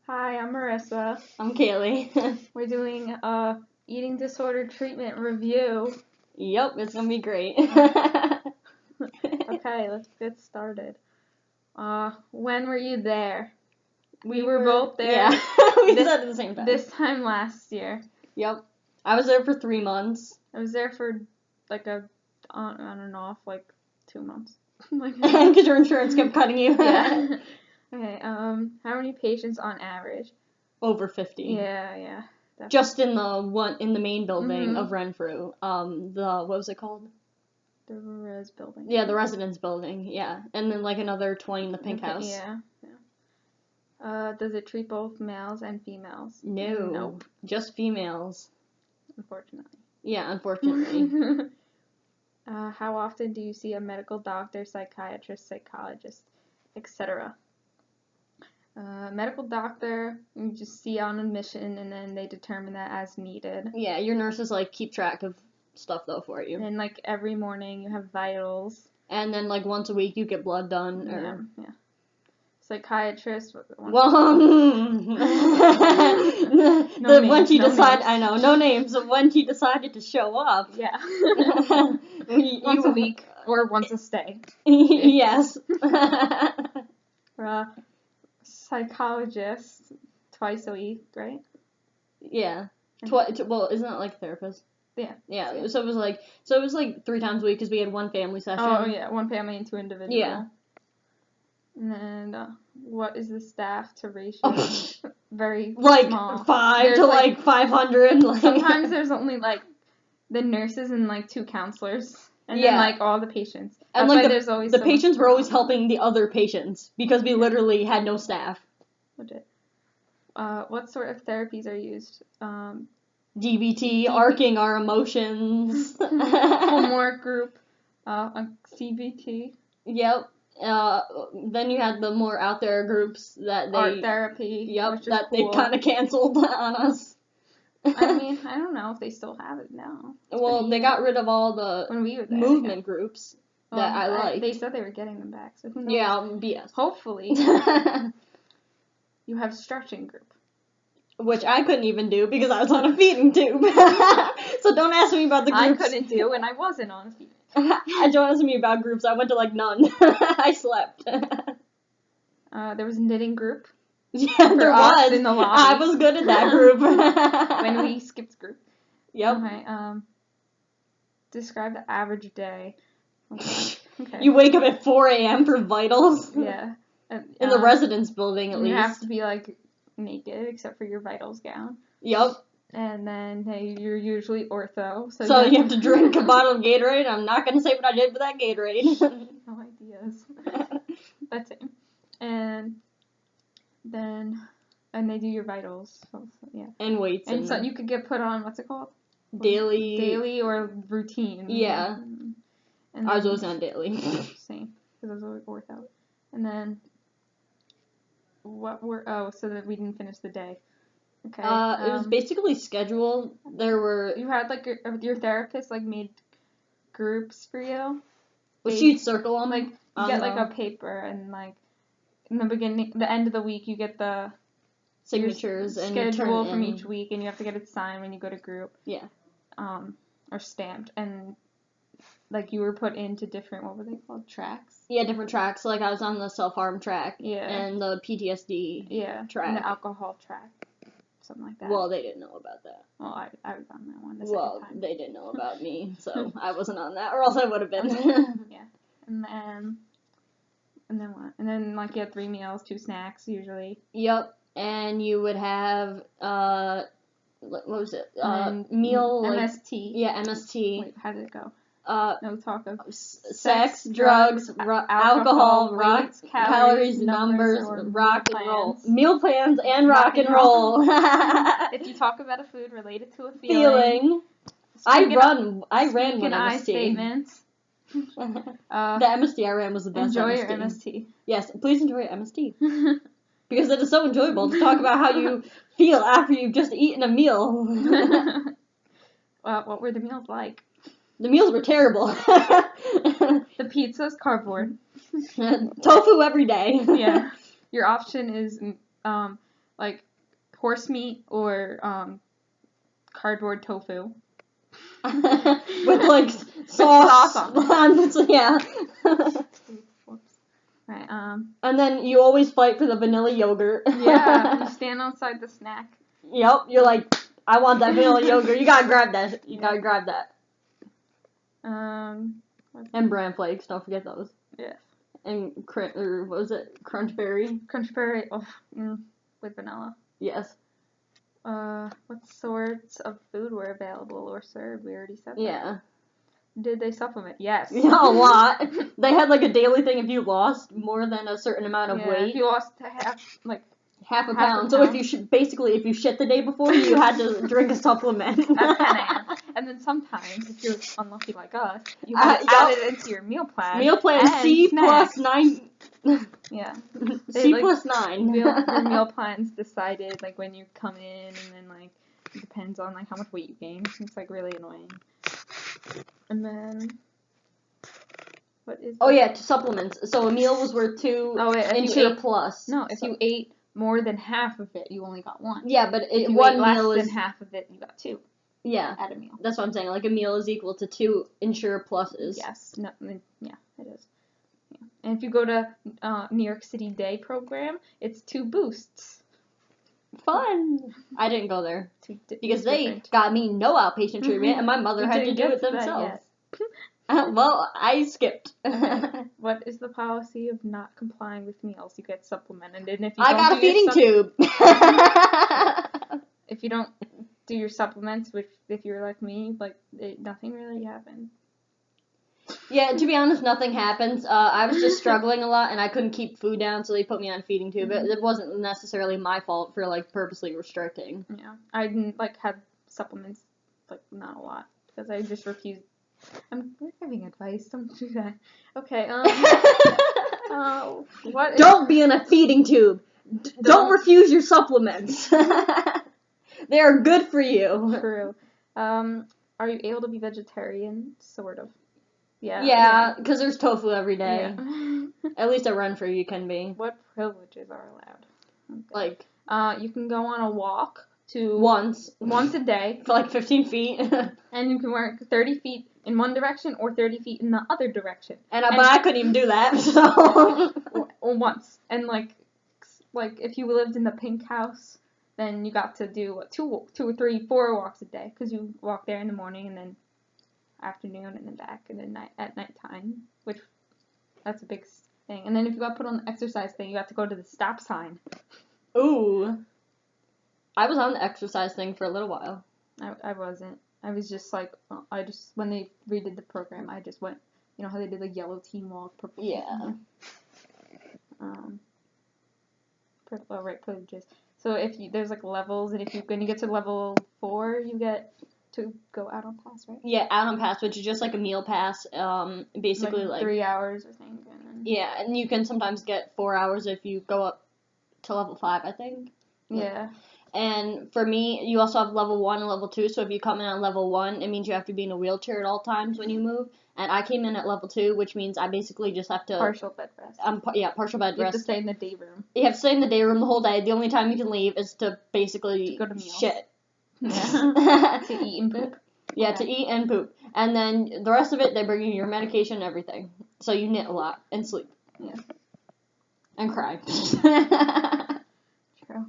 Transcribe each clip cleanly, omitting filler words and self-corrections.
Hi, I'm Marissa. I'm Kaylee. We're doing a eating disorder treatment review. Yep, it's gonna be great. Okay, let's get started. When were you there? We were both there. Yeah, we this, said at the same time. This time last year. Yep. I was there for 3 months. I was there for like on and off, like 2 months. Because your insurance kept cutting you. Yeah. Okay, how many patients on average? Over 50. Yeah. Definitely. Just in the main building of Renfrew. What was it called? The res building. Yeah, the residence building, yeah. And then like another 20 in the pink house. Yeah. Does it treat both males and females? No. Nope. Just females. Unfortunately. Yeah, unfortunately. How often do you see a medical doctor, psychiatrist, psychologist, etc.? Medical doctor, you just see on admission, and then they determine that as needed. Yeah, your nurses like keep track of stuff though for you. And like every morning you have vitals. And then like once a week you get blood done. Or... Yeah. Psychiatrist. Well, when she decided, I know, no names. When she decided to show up. Yeah. Once a week or once a stay. Yes. Psychologist twice a week, right? Yeah. Well, isn't that like a therapist? Yeah. Yeah. So it was like 3 times a week because we had one family session. Oh yeah, one family and 2 individuals. Yeah. And then what is the staff to ratio? Very like small. 5 There's to like 500. Like. Sometimes there's only like the nurses and like 2 counselors, and then like all the patients. And that's like there's always the patients were always helping the other patients because we literally had no staff. Legit. What sort of therapies are used? DBT, arcing our emotions. Homework group. CBT. Yep. Then you had the more out there groups that art therapy. Yep, that cool. They kind of canceled on us. I mean, I don't know if they still have it now. Well, they got rid of all the movement groups that I liked. They said they were getting them back, so who knows? Yeah, BS. Hopefully. You have stretching group. Which I couldn't even do because I was on a feeding tube. So don't ask me about the groups. I couldn't do, and I wasn't on a feeding tube. Don't ask me about groups. I went to like none. I slept. There was a knitting group. Yeah, there was. In the lobby. I was good at that group. When we skipped group. Yep. Okay. Describe the average day. Okay. You wake up at 4 a.m. for vitals. Yeah. In the residence building, at least. You have to be like naked except for your vitals gown. Yep. And then you're usually ortho. So you have to drink a bottle of Gatorade. I'm not going to say what I did with that Gatorade. No ideas. That's it. And then they do your vitals. So, yeah. And weights. And so you could get put on, what's it called? Daily or routine. Yeah. And I was always on daily. Same. Because I was always ortho. And then so that we didn't finish the day. Okay. It was basically scheduled. You had like your therapist like made groups for you. Well, she'd circle them. Like you get like a paper and like in the end of the week you get the signatures and schedule from each week, and you have to get it signed when you go to group. Yeah. Or stamped, and like you were put into different, what were they called, tracks? Yeah, different tracks. Like I was on the self-harm track. Yeah. And the PTSD track. And the alcohol track. Something like that. Well, they didn't know about that. Well, I was on that one. They didn't know about me, so I wasn't on that, or else I would have been. Yeah. And then what? And then like you had 3 meals, 2 snacks usually. Yep. And you would have what was it? Meal MST. Yeah, MST. Wait, how did it go? No talk of sex, drugs, alcohol, weights, calories, numbers, rock and roll. Meal plans and rock and roll. If you talk about a food related to a feeling. I ran one MST. Statements. The MST I ran was the best. Enjoy your MST. Yes, please enjoy your MST. Because it is so enjoyable to talk about how you feel after you've just eaten a meal. Well, what were the meals like? The meals were terrible. The pizza's cardboard. Tofu every day. Yeah. Your option is like horse meat or cardboard tofu. With like sauce on it. Yeah. Right. And then you always fight for the vanilla yogurt. Yeah. You stand outside the snack. Yep. You're like, I want that vanilla yogurt. You gotta grab that. You gotta grab that. And bran flakes. Don't forget those. Yeah. And what was it? Crunch berry. Crunch berry. Oh, with vanilla. Yes. What sorts of food were available or served? We already said that. Yeah. Did they supplement? Yes. Yeah, a lot. They had like a daily thing if you lost more than a certain amount of weight. If you lost half a pound. So if you if you shit the day before, you had to drink a supplement. At 10 a.m. And then sometimes, if you're unlucky like us, you had to add it into your meal plan. Meal plan C snacks. plus 9. Yeah. C plus 9. Your meal plans decided like when you come in, and then like it depends on like how much weight you gain. It's like really annoying. And then what is? Oh yeah, supplements. So a meal was worth 2 Ensure Plus. No, if you ate more than half of it, you only got 1. Yeah, but if you one ate less meal than half of it, you got 2. Yeah, at a meal. That's what I'm saying. Like a meal is equal to 2 Ensure Pluses. Yes. No. Yeah, it is. Yeah. And if you go to New York City Day program, it's 2 boosts. Fun. I didn't go there because they got me no outpatient treatment, and my mother had to do it themselves. Well, I skipped. What is the policy of not complying with meals? You get supplemented, and if you I got a feeding tube. If you don't do your supplements, which if you're like me, like nothing really happens. Yeah, to be honest, nothing happens. I was just struggling a lot, and I couldn't keep food down, so they put me on a feeding tube. It wasn't necessarily my fault for like purposely restricting. Yeah, I didn't like have supplements, like not a lot, because I just refused. We're giving advice. Don't do that. Okay. Don't be in a feeding tube. Don't refuse your supplements. They are good for you. True. Are you able to be vegetarian? Sort of. Yeah. Yeah, because there's tofu every day. Yeah. At least at Renfrew you can be. What privileges are allowed? Okay. Like, you can go on a walk once a day for like 15 feet, and you can walk 30 feet in one direction or 30 feet in the other direction. But I couldn't even do that. So once, and like if you lived in the pink house, then you got to do 2 or 3, 4 walks a day, because you walk there in the morning and then afternoon and then back and then at nighttime, which that's a big thing. And then if you got put on the exercise thing, you have to go to the stop sign. Ooh. I was on the exercise thing for a little while. I wasn't. I was just like, when they redid the program, I just went, you know how they did the yellow team walk? Purple yeah. Privileges. So there's like levels, and when you get to level 4, you get to go out on pass, right? Yeah, out on pass, which is just like a meal pass. Basically like 3 hours, I think. Yeah, and you can sometimes get 4 hours if you go up to level 5, I think. Yeah. And for me, you also have level 1 and level 2, so if you come in at level 1, it means you have to be in a wheelchair at all times when you move. And I came in at level 2, which means I basically just have to... Partial bed rest. Partial bed rest. You have to stay in the day room. You have to stay in the day room the whole day. The only time you can leave is to basically go to meals. Shit. Yeah. To eat and poop. Yeah, to eat and poop. And then the rest of it, they bring you your medication and everything. So you knit a lot and sleep. Yeah. And cry. True.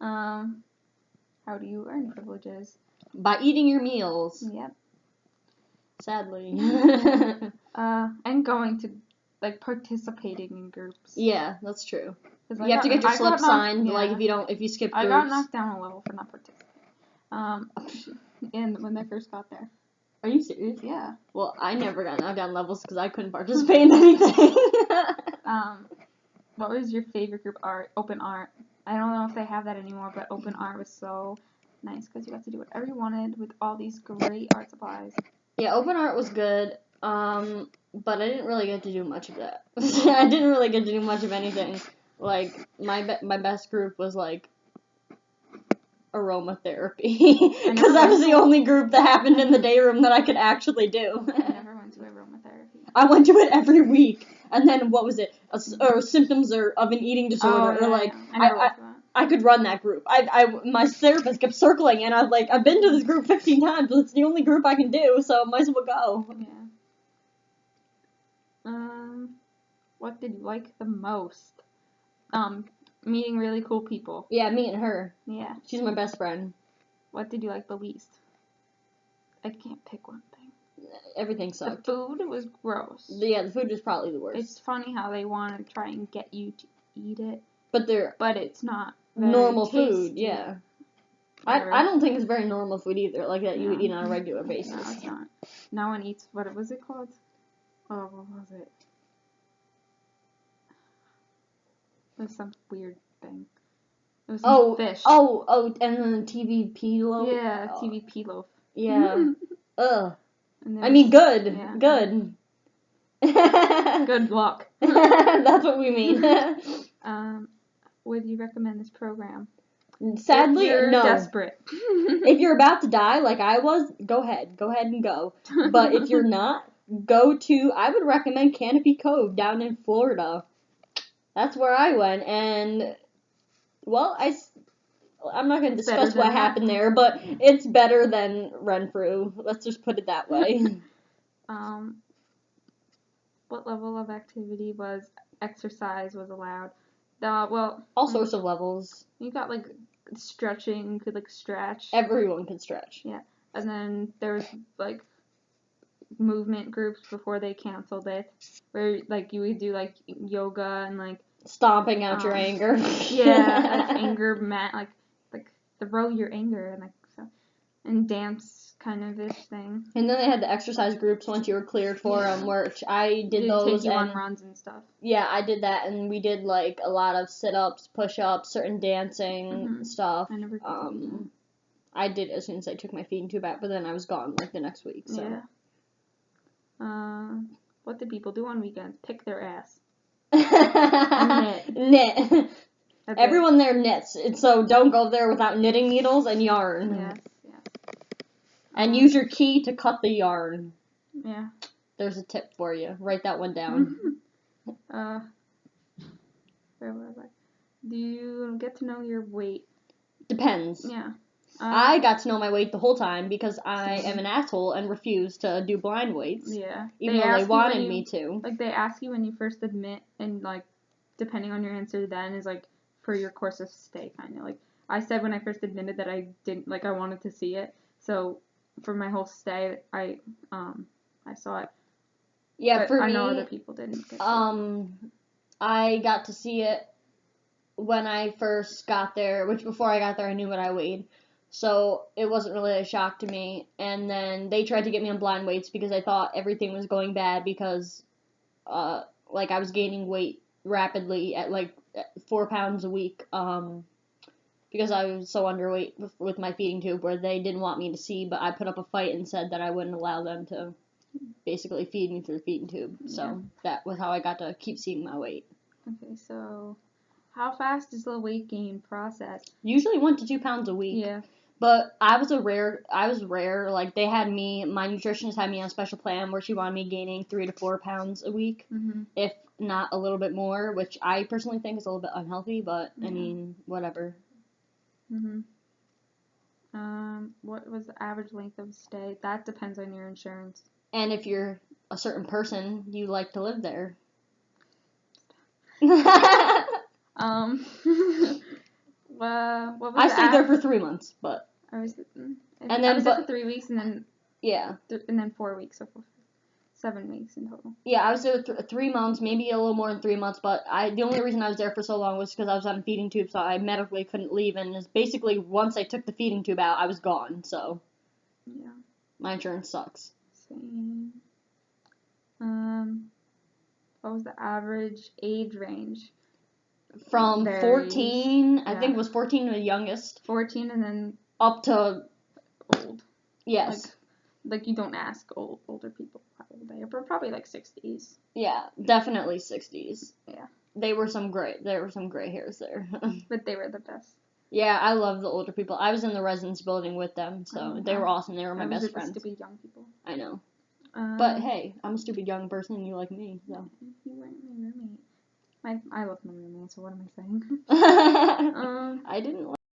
How do you earn privileges? By eating your meals. Yep. Sadly. And going to, like, participating in groups. Yeah, that's true. You have to get your slip signed, like, if you skip groups. I got knocked down a level for not participating. And when I first got there. Are you serious? Yeah. Well, I never got knocked down levels because I couldn't participate in anything. What was your favorite group? Open art. I don't know if they have that anymore, but open art was so nice because you got to do whatever you wanted with all these great art supplies. Yeah, open art was good, but I didn't really get to do much of that. I didn't really get to do much of anything. Like, my best group was, like, aromatherapy. Because that was the only group that happened in the day room that I could actually do. I never went to aromatherapy. I went to it every week. And then, what was it? Or symptoms of an eating disorder. Oh, yeah, or, like, yeah. I I could run that group. My therapist kept circling, and I was like, I've been to this group 15 times, but it's the only group I can do, so might as well go. Yeah. What did you like the most? Meeting really cool people. Yeah, me and her. Yeah. She's my best friend. What did you like the least? I can't pick one thing. Everything sucked. The food was gross. Yeah, the food was probably the worst. It's funny how they want to try and get you to eat it, but it's not very normal tasty. food, yeah. I don't think it's very normal food either, like that you would eat on a regular basis. No, it's not. No one eats, what was it called? Oh, what was it? It was some weird thing. It was some fish. Oh, and then the TVP loaf? Yeah, TVP loaf. Yeah. Ugh. Good. I mean, good. Yeah. Good. Good luck. That's what we mean. Would you recommend this program? Sadly, if you're no. Desperate. If you're about to die, like I was, go ahead. Go ahead and go. But if you're not, I would recommend Canopy Cove down in Florida. That's where I went, and, well, I'm not going to discuss what happened there, but it's better than Renfrew. Let's just put it that way. What level of exercise was allowed? All sorts of levels. You got, like, stretching, you could, like, stretch. Everyone could stretch. Yeah. And then there was, like, movement groups before they canceled it, where, like, you would do, like, yoga and, like, stomping out your anger. Yeah, like, anger, like, throw your anger, and, like, so, and dance kind of ish thing. And then they had the exercise groups once you were cleared for them, which I did those. Take you on runs and stuff. Yeah, I did that, and we did, like, a lot of sit-ups, push-ups, certain dancing stuff. I never did that. I did as soon as I took my feeding tube out, but then I was gone, like, the next week, so. Yeah. What did people do on weekends? Pick their ass. Knit. Everyone there knits, so don't go there without knitting needles and yarn. Yes. And use your key to cut the yarn. Yeah. There's a tip for you. Write that one down. Where was I? Do you get to know your weight? Depends. Yeah. I got to know my weight the whole time because I am an asshole and refuse to do blind weights. Yeah. Even though they wanted me to. Like, they ask you when you first admit, and, like, depending on your answer then is, like, for your course of stay, kind of. Like, I said when I first admitted that I didn't, like, I wanted to see it. So, for my whole stay, I saw it. Yeah, but for me, I know other people didn't get I got to see it when I first got there, which before I got there I knew what I weighed. So it wasn't really a shock to me. And then they tried to get me on blind weights because I thought everything was going bad because, like, I was gaining weight rapidly at, like, 4 pounds a week, because I was so underweight with my feeding tube where they didn't want me to see, but I put up a fight and said that I wouldn't allow them to basically feed me through the feeding tube. So that was how I got to keep seeing my weight. Okay, so how fast is the weight gain process? Usually 1 to 2 pounds a week. Yeah. But I was rare. Like, my nutritionist had me on a special plan where she wanted me gaining 3 to 4 pounds a week, if not a little bit more, which I personally think is a little bit unhealthy, but, I mean, whatever. What was the average length of stay? That depends on your insurance. And if you're a certain person, you like to live there. What was I stayed there for 3 months, but I was there for 3 weeks, and then and then 4 weeks, so 7 weeks in total. Yeah, I was there 3 months, maybe a little more than 3 months, but the only reason I was there for so long was because I was on a feeding tube, so I medically couldn't leave, and it's basically once I took the feeding tube out, I was gone, so yeah, my insurance sucks. Same. What was the average age range? From 14, I think it was 14 the youngest. 14 and then up to old. Yes. Like you don't ask older people how old they are, but probably like 60s. Yeah, definitely 60s. Yeah. There were some gray hairs there. But they were the best. Yeah, I love the older people. I was in the residence building with them, so they were awesome. They were my best friends. Stupid young people. I know. But hey, I'm a stupid young person and you like me, so. You weren't my roommate. I love my roommate, so what am I saying? I didn't